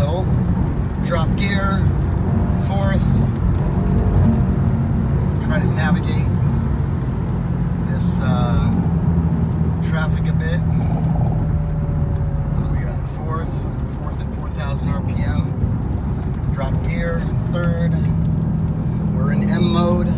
little. Drop gear, fourth. Try to navigate this traffic a bit. What do we got? Fourth at 4,000 RPM. Drop gear, third. We're in M mode.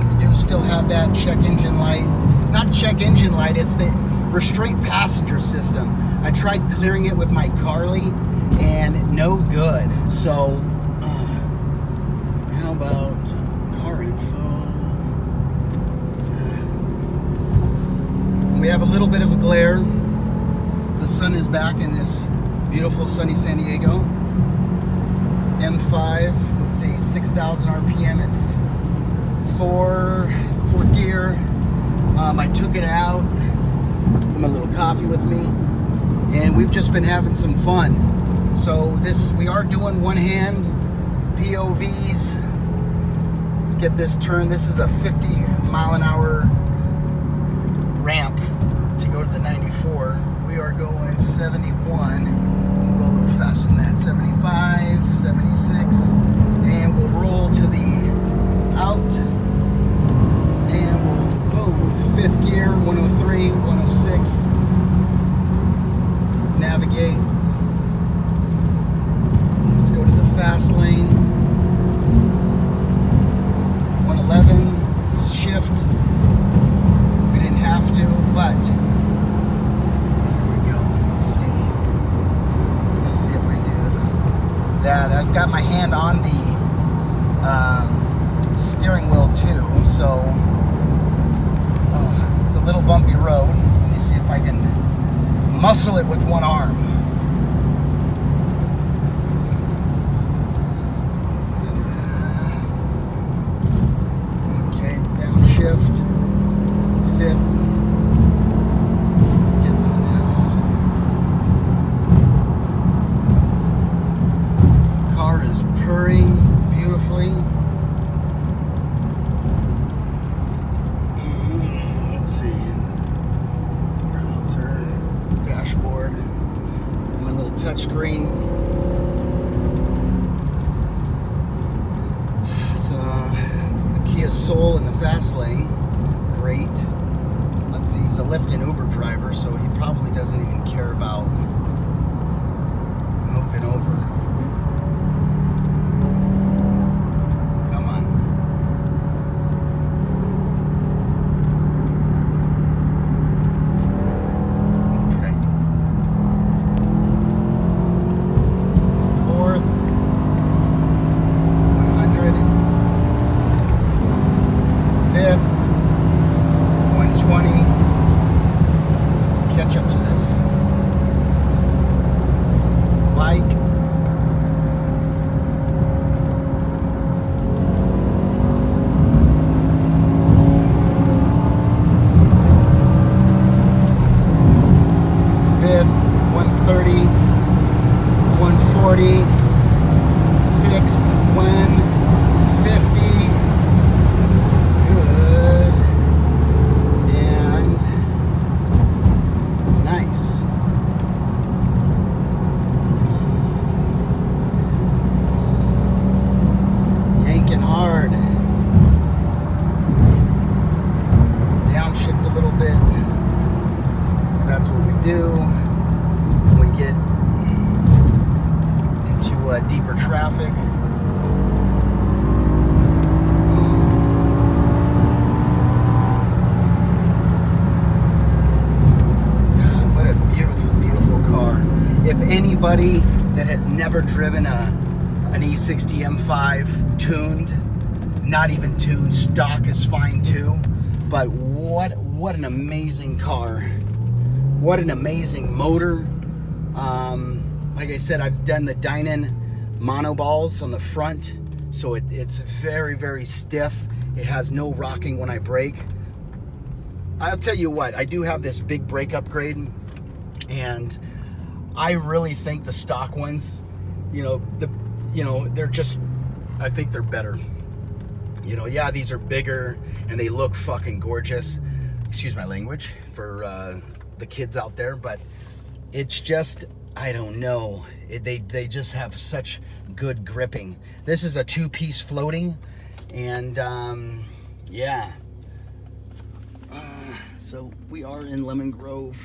We do still have that check engine light. Not check engine light, it's the restraint passenger system. I tried clearing it with my Carly and no good. So, how about car info? We have a little bit of a glare. The sun is back in this beautiful sunny San Diego. M5, let's see, 6,000 RPM at fourth gear. I took it out, my little coffee with me, and we've just been having some fun. So we are doing one hand POVs. Let's get this turn. This is a 50 mile an hour ramp to go to the 94. We are going 71. We'll go a little faster than that. 75, 76, and we'll roll to the out, and we'll boom, fifth gear, 103, 106. Navigate. Let's go to the fast lane. 111, shift. We didn't have to, but here we go. Let's see if we do that. I've got my hand on the steering wheel too, so it's a little bumpy road. Let me see if I can muscle it with one arm. Okay, downshift, fifth. Get through this. Car is purring beautifully. Let's see. Browser, dashboard, my little touchscreen. So, the Kia Soul in the fast lane, great. Let's see, he's a Lyft and Uber driver, so he probably doesn't even care about moving over. Come on. Okay. Fourth, 100. Fifth, 120. Catch up to this bike. Fifth, 130, 140. Sixth, 150. Good. And nice. Yanking hard. Downshift a little bit, because that's what we do when we get into deeper traffic. God, what a beautiful, beautiful car. If anybody that has never driven an e60 M5 tuned, not even tuned, stock is fine too, but what an amazing car. What an amazing motor. Like I said, I've done the Duane monoballs on the front, so it's very, very stiff. It has no rocking when I brake. I'll tell you what, I do have this big brake upgrade, and I really think the stock ones, they're just, I think they're better. Yeah, these are bigger and they look fucking gorgeous. Excuse my language for the kids out there, but It's just, I don't know. They just have such good gripping. This is a 2-piece floating, and yeah. So we are in Lemon Grove.